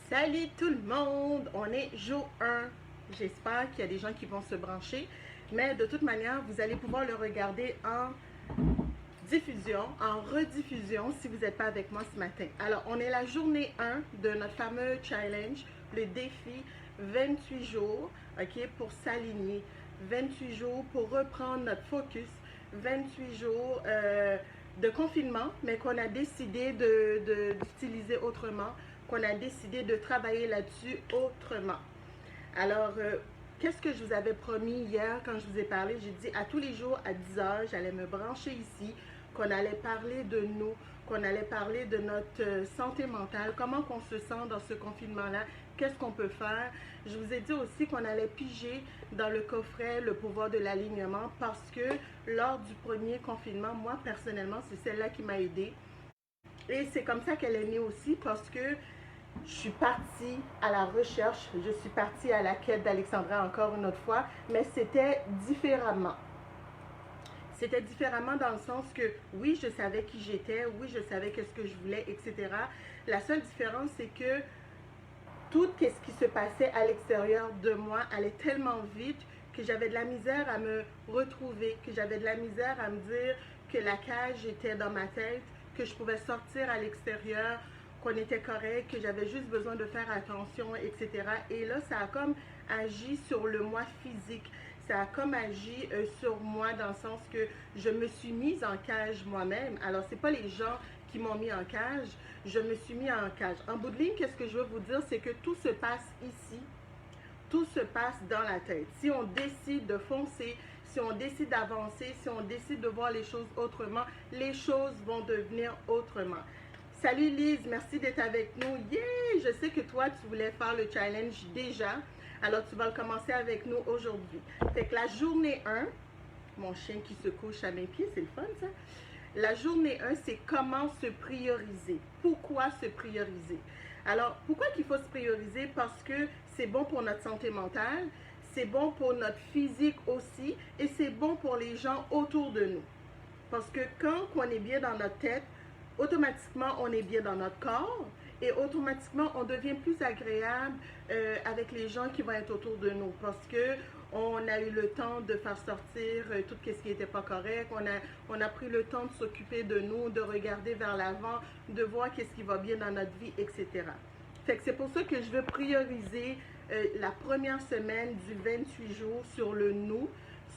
Salut tout le monde, on est jour 1. J'espère qu'il y a des gens qui vont se brancher, mais de toute manière, vous allez pouvoir le regarder en diffusion, en rediffusion si vous n'êtes pas avec moi ce matin. Alors, on est la journée 1 de notre fameux challenge, le défi 28 jours, ok, pour s'aligner, 28 jours pour reprendre notre focus, 28 jours de confinement, mais qu'on a décidé d'utiliser autrement, qu'on a décidé de travailler là-dessus autrement. Alors, qu'est-ce que je vous avais promis hier quand je vous ai parlé? J'ai dit à tous les jours à 10 heures, j'allais me brancher ici, qu'on allait parler de nous, qu'on allait parler de notre santé mentale, comment qu'on se sent dans ce confinement-là, qu'est-ce qu'on peut faire. Je vous ai dit aussi qu'on allait piger dans le coffret le pouvoir de l'alignement parce que lors du premier confinement, moi personnellement, c'est celle-là qui m'a aidée. Et c'est comme ça qu'elle est née aussi parce que je suis partie à la recherche, je suis partie à la quête d'Alexandra encore une autre fois, mais c'était différemment. C'était différemment dans le sens que oui, je savais qui j'étais, oui, je savais qu'est-ce que je voulais, etc. La seule différence, c'est que tout ce qui se passait à l'extérieur de moi allait tellement vite que j'avais de la misère à me retrouver, que j'avais de la misère à me dire que la cage était dans ma tête, que je pouvais sortir à l'extérieur, qu'on était correct, que j'avais juste besoin de faire attention, etc. Et là, ça a comme agi sur le moi physique. Ça a comme agi sur moi dans le sens que je me suis mise en cage moi-même. Alors, ce n'est pas les gens qui m'ont mis en cage, je me suis mis en cage. En bout de ligne, qu'est-ce que je veux vous dire, c'est que tout se passe ici. Tout se passe dans la tête. Si on décide de foncer, si on décide d'avancer, si on décide de voir les choses autrement, les choses vont devenir autrement. Salut Lise, merci d'être avec nous. Yeah! Je sais que toi, tu voulais faire le challenge déjà. Alors, tu vas le commencer avec nous aujourd'hui. Fait que la journée 1, mon chien qui se couche à mes pieds, c'est le fun ça. La journée 1, c'est comment se prioriser. Pourquoi se prioriser? Alors, pourquoi qu'il faut se prioriser? Parce que c'est bon pour notre santé mentale, c'est bon pour notre physique aussi, et c'est bon pour les gens autour de nous. Parce que quand on est bien dans notre tête, automatiquement, on est bien dans notre corps et automatiquement, on devient plus agréable avec les gens qui vont être autour de nous parce que on a eu le temps de faire sortir tout ce qui n'était pas correct. On a pris le temps de s'occuper de nous, de regarder vers l'avant, de voir qu'est-ce qui va bien dans notre vie, etc. Fait que c'est pour ça que je veux prioriser la première semaine du 28 jours sur le nous,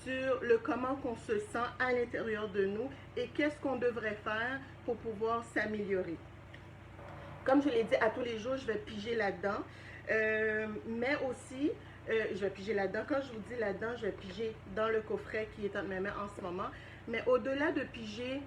sur le comment qu'on se sent à l'intérieur de nous et qu'est-ce qu'on devrait faire pour pouvoir s'améliorer. Comme je l'ai dit, à tous les jours, je vais piger là-dedans. Mais aussi, je vais piger là-dedans. Quand je vous dis là-dedans, je vais piger dans le coffret qui est entre mes mains en ce moment. Mais au-delà de piger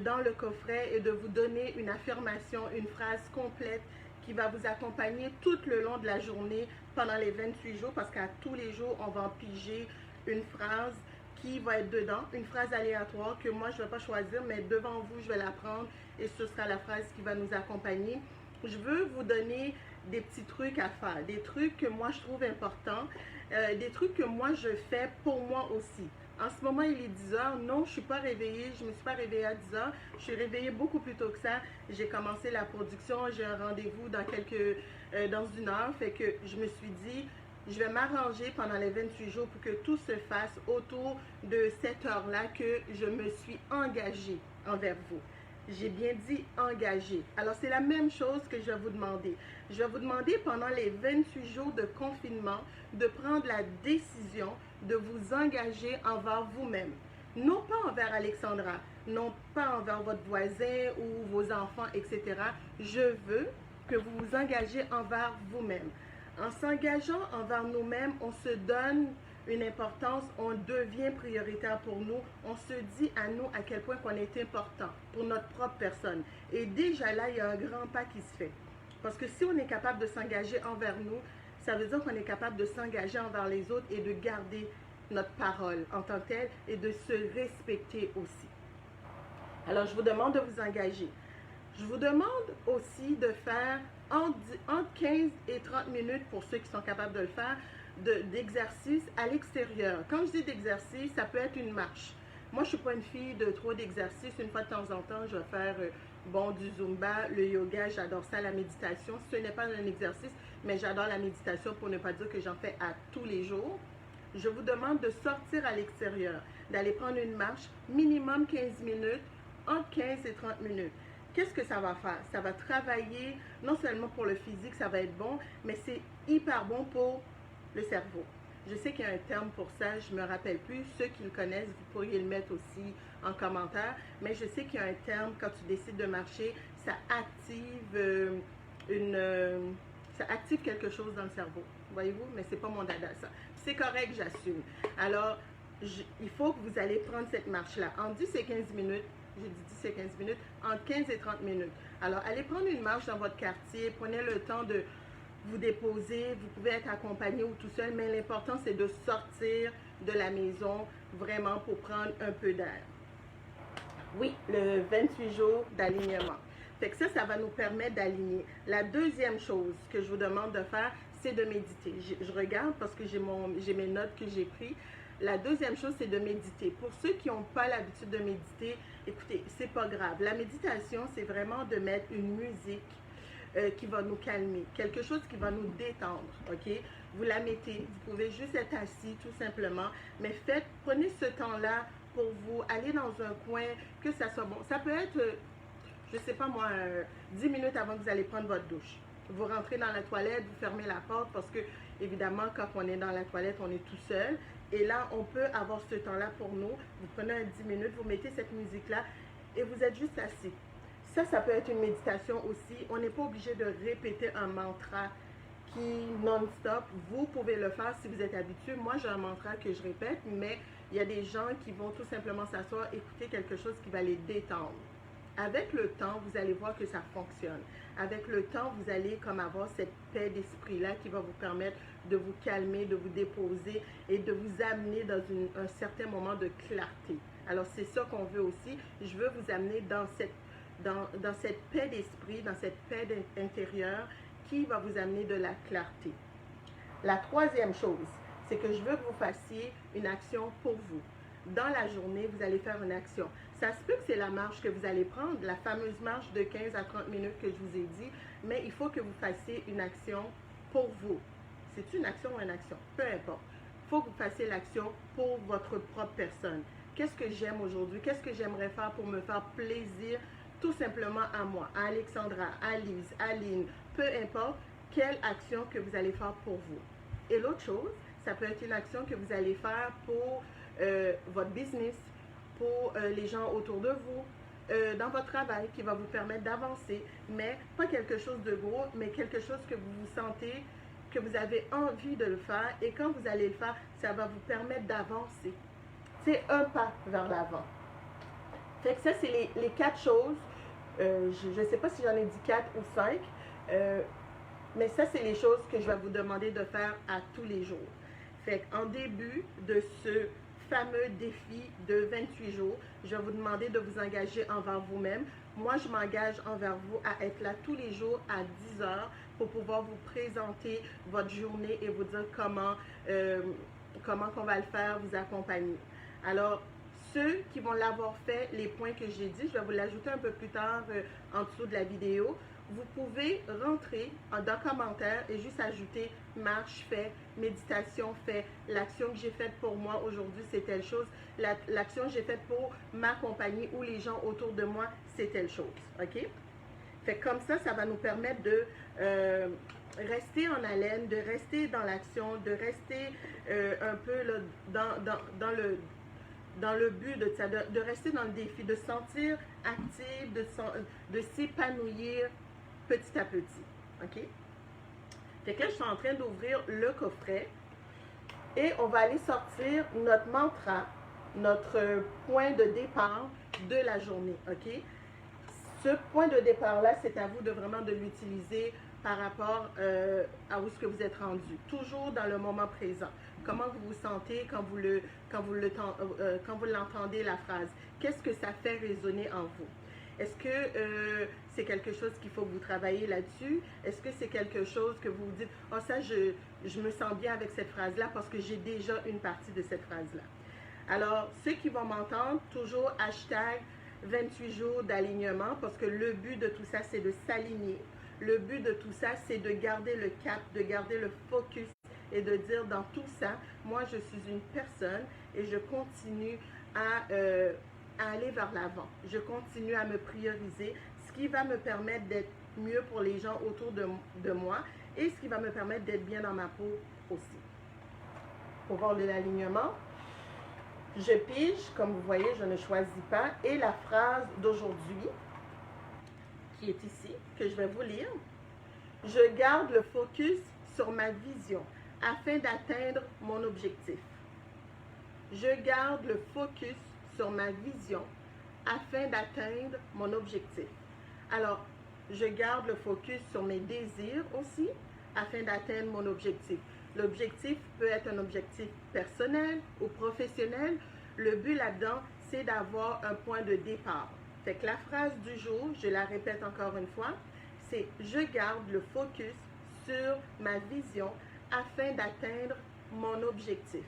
dans le coffret et de vous donner une affirmation, une phrase complète qui va vous accompagner tout le long de la journée pendant les 28 jours, parce qu'à tous les jours, on va en piger une phrase qui va être dedans, une phrase aléatoire que moi je ne vais pas choisir, mais devant vous je vais la prendre et ce sera la phrase qui va nous accompagner. Je veux vous donner des petits trucs à faire, des trucs que moi je trouve importants, des trucs que moi je fais pour moi aussi. En ce moment, il est 10 heures. Non, je ne suis pas réveillée. Je ne me suis pas réveillée à 10 heures. Je suis réveillée beaucoup plus tôt que ça. J'ai commencé la production. J'ai un rendez-vous dans une heure. Fait que je me suis dit, je vais m'arranger pendant les 28 jours pour que tout se fasse autour de cette heure-là que je me suis engagée envers vous. J'ai bien dit engagé. Alors, c'est la même chose que je vais vous demander. Je vais vous demander pendant les 28 jours de confinement de prendre la décision de vous engager envers vous-même. Non pas envers Alexandra, non pas envers votre voisin ou vos enfants, etc. Je veux que vous vous engagez envers vous-même. En s'engageant envers nous-mêmes, on se donne une importance, on devient prioritaire pour nous, on se dit à nous à quel point qu'on est important pour notre propre personne. Et déjà là, il y a un grand pas qui se fait. Parce que si on est capable de s'engager envers nous, ça veut dire qu'on est capable de s'engager envers les autres et de garder notre parole en tant que telle et de se respecter aussi. Alors, je vous demande de vous engager. Je vous demande aussi de faire entre 15 et 30 minutes, pour ceux qui sont capables de le faire, d'exercice à l'extérieur. Quand je dis d'exercice, ça peut être une marche. Moi, je suis pas une fille de trop d'exercices. Une fois de temps en temps, je vais faire bon, du Zumba, le yoga, j'adore ça, la méditation. Ce n'est pas un exercice, mais j'adore la méditation pour ne pas dire que j'en fais à tous les jours. Je vous demande de sortir à l'extérieur, d'aller prendre une marche, minimum 15 minutes, entre 15 et 30 minutes. Qu'est-ce que ça va faire? Ça va travailler, non seulement pour le physique, ça va être bon, mais c'est hyper bon pour le cerveau. Je sais qu'il y a un terme pour ça, je ne me rappelle plus. Ceux qui le connaissent, vous pourriez le mettre aussi en commentaire. Mais je sais qu'il y a un terme, quand tu décides de marcher, ça active ça active quelque chose dans le cerveau. Voyez-vous? Mais ce n'est pas mon dada, ça. C'est correct, j'assume. Alors, il faut que vous allez prendre cette marche-là. En 10 et 15 minutes, j'ai dit 10 et 15 minutes, entre 15 et 30 minutes. Alors, allez prendre une marche dans votre quartier, prenez le temps de vous déposer, vous pouvez être accompagné ou tout seul, mais l'important c'est de sortir de la maison vraiment pour prendre un peu d'air. Oui, le 28 jours d'alignement. Fait que ça va nous permettre d'aligner. La deuxième chose que je vous demande de faire, c'est de méditer. Je regarde parce que j'ai mes notes que j'ai prises. La deuxième chose, c'est de méditer. Pour ceux qui n'ont pas l'habitude de méditer, écoutez, c'est pas grave. La méditation, c'est vraiment de mettre une musique qui va nous calmer, quelque chose qui va nous détendre, ok? Vous la mettez, vous pouvez juste être assis tout simplement, mais prenez ce temps-là pour vous, aller dans un coin, que ça soit bon. Ça peut être, je sais pas moi, 10 minutes avant que vous allez prendre votre douche. Vous rentrez dans la toilette, vous fermez la porte parce que, évidemment, quand on est dans la toilette, on est tout seul. Et là, on peut avoir ce temps-là pour nous. Vous prenez un 10 minutes, vous mettez cette musique-là et vous êtes juste assis. Ça peut être une méditation aussi. On n'est pas obligé de répéter un mantra qui non-stop. Vous pouvez le faire si vous êtes habitué. Moi, j'ai un mantra que je répète, mais il y a des gens qui vont tout simplement s'asseoir, écouter quelque chose qui va les détendre. Avec le temps, vous allez voir que ça fonctionne. Avec le temps, vous allez comme avoir cette paix d'esprit-là qui va vous permettre de vous calmer, de vous déposer et de vous amener dans un certain moment de clarté. Alors, c'est ça qu'on veut aussi. Je veux vous amener dans cette paix d'esprit, dans cette paix intérieure qui va vous amener de la clarté. La troisième chose, c'est que je veux que vous fassiez une action pour vous. Dans la journée, vous allez faire une action. Ça se peut que c'est la marche que vous allez prendre, la fameuse marche de 15 à 30 minutes que je vous ai dit, mais il faut que vous fassiez une action pour vous. C'est une action ou une action? Peu importe. Il faut que vous fassiez l'action pour votre propre personne. Qu'est-ce que j'aime aujourd'hui? Qu'est-ce que j'aimerais faire pour me faire plaisir tout simplement à moi, à Alexandra, à Lise, à Lynn, peu importe, quelle action que vous allez faire pour vous. Et l'autre chose, ça peut être une action que vous allez faire pour votre business, pour les gens autour de vous, dans votre travail, qui va vous permettre d'avancer, mais pas quelque chose de gros, mais quelque chose que vous vous sentez, que vous avez envie de le faire, et quand vous allez le faire, ça va vous permettre d'avancer. C'est un pas vers l'avant. Fait que ça, c'est les 4 choses. Je ne sais pas si j'en ai dit 4 ou 5, mais ça, c'est les choses que je vais vous demander de faire à tous les jours. Fait qu'en début de ce fameux défi de 28 jours, je vais vous demander de vous engager envers vous-même. Moi, je m'engage envers vous à être là tous les jours à 10 heures pour pouvoir vous présenter votre journée et vous dire comment qu'on va le faire, vous accompagner. Alors, ceux qui vont l'avoir fait, les points que j'ai dit, je vais vous l'ajouter un peu plus tard en dessous de la vidéo. Vous pouvez rentrer dans commentaire et juste ajouter marche fait, méditation fait, l'action que j'ai faite pour moi aujourd'hui c'est telle chose, l'action que j'ai faite pour ma compagnie ou les gens autour de moi c'est telle chose, ok? Fait que comme ça va nous permettre de rester en haleine, de rester dans l'action, de rester un peu là, dans le but de rester dans le défi, de se sentir active, de s'épanouir petit à petit, ok? Fait que là, je suis en train d'ouvrir le coffret et on va aller sortir notre mantra, notre point de départ de la journée, ok? Ce point de départ-là, c'est à vous de vraiment de l'utiliser par rapport à où est-ce que vous êtes rendu. Toujours dans le moment présent. Comment vous vous sentez quand vous l'entendez, la phrase? Qu'est-ce que ça fait résonner en vous? Est-ce que c'est quelque chose qu'il faut que vous travaillez là-dessus? Est-ce que c'est quelque chose que vous vous dites, oh ça, je me sens bien avec cette phrase-là parce que j'ai déjà une partie de cette phrase-là. Alors, ceux qui vont m'entendre, toujours hashtag 28 jours d'alignement, parce que le but de tout ça, c'est de s'aligner. Le but de tout ça, c'est de garder le cap, de garder le focus et de dire dans tout ça, moi, je suis une personne et je continue à aller vers l'avant. Je continue à me prioriser, ce qui va me permettre d'être mieux pour les gens autour de moi et ce qui va me permettre d'être bien dans ma peau aussi. Pour voir l'alignement, je pige, comme vous voyez, je ne choisis pas. Et la phrase d'aujourd'hui, qui est ici, que je vais vous lire. Je garde le focus sur ma vision afin d'atteindre mon objectif. Je garde le focus sur ma vision afin d'atteindre mon objectif. Alors, je garde le focus sur mes désirs aussi afin d'atteindre mon objectif. L'objectif peut être un objectif personnel ou professionnel. Le but là-dedans, c'est d'avoir un point de départ. Fait que la phrase du jour, je la répète encore une fois, c'est « Je garde le focus sur ma vision afin d'atteindre mon objectif ».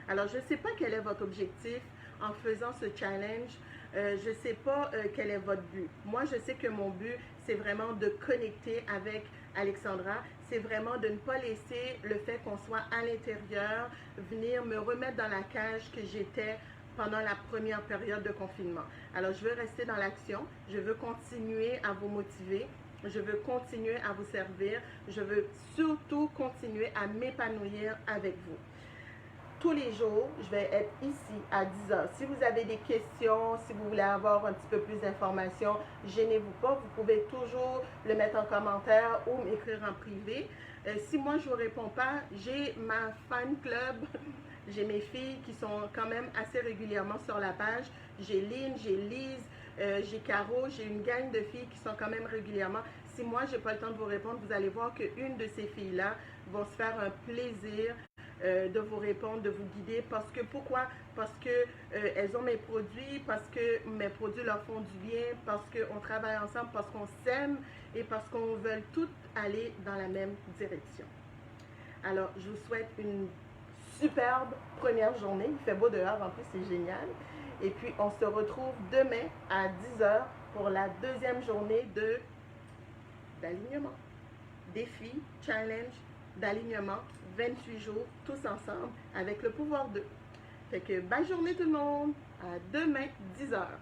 Alors, je ne sais pas quel est votre objectif en faisant ce challenge. Je ne sais pas quel est votre but. Moi, je sais que mon but, c'est vraiment de connecter avec Alexandra. C'est vraiment de ne pas laisser le fait qu'on soit à l'intérieur venir me remettre dans la cage que j'étais pendant la première période de confinement. Alors, je veux rester dans l'action. Je veux continuer à vous motiver. Je veux continuer à vous servir. Je veux surtout continuer à m'épanouir avec vous. Tous les jours, je vais être ici à 10 heures. Si vous avez des questions, si vous voulez avoir un petit peu plus d'informations, gênez-vous pas. Vous pouvez toujours le mettre en commentaire ou m'écrire en privé. Si moi, je ne vous réponds pas, j'ai ma fan club. J'ai mes filles qui sont quand même assez régulièrement sur la page. J'ai Lynn, j'ai Lise, j'ai Caro, j'ai une gang de filles qui sont quand même régulièrement. Si moi, je n'ai pas le temps de vous répondre, vous allez voir qu'une de ces filles-là vont se faire un plaisir de vous répondre, de vous guider. Parce que, pourquoi? Parce que elles ont mes produits, parce que mes produits leur font du bien, parce qu'on travaille ensemble, parce qu'on s'aime et parce qu'on veut toutes aller dans la même direction. Alors, je vous souhaite une superbe première journée. Il fait beau dehors, en plus, c'est génial. Et puis, on se retrouve demain à 10 heures pour la deuxième journée d'alignement. Défi, challenge, d'alignement, 28 jours, tous ensemble, avec le pouvoir d'eux. Fait que, belle journée tout le monde. À demain, 10 heures.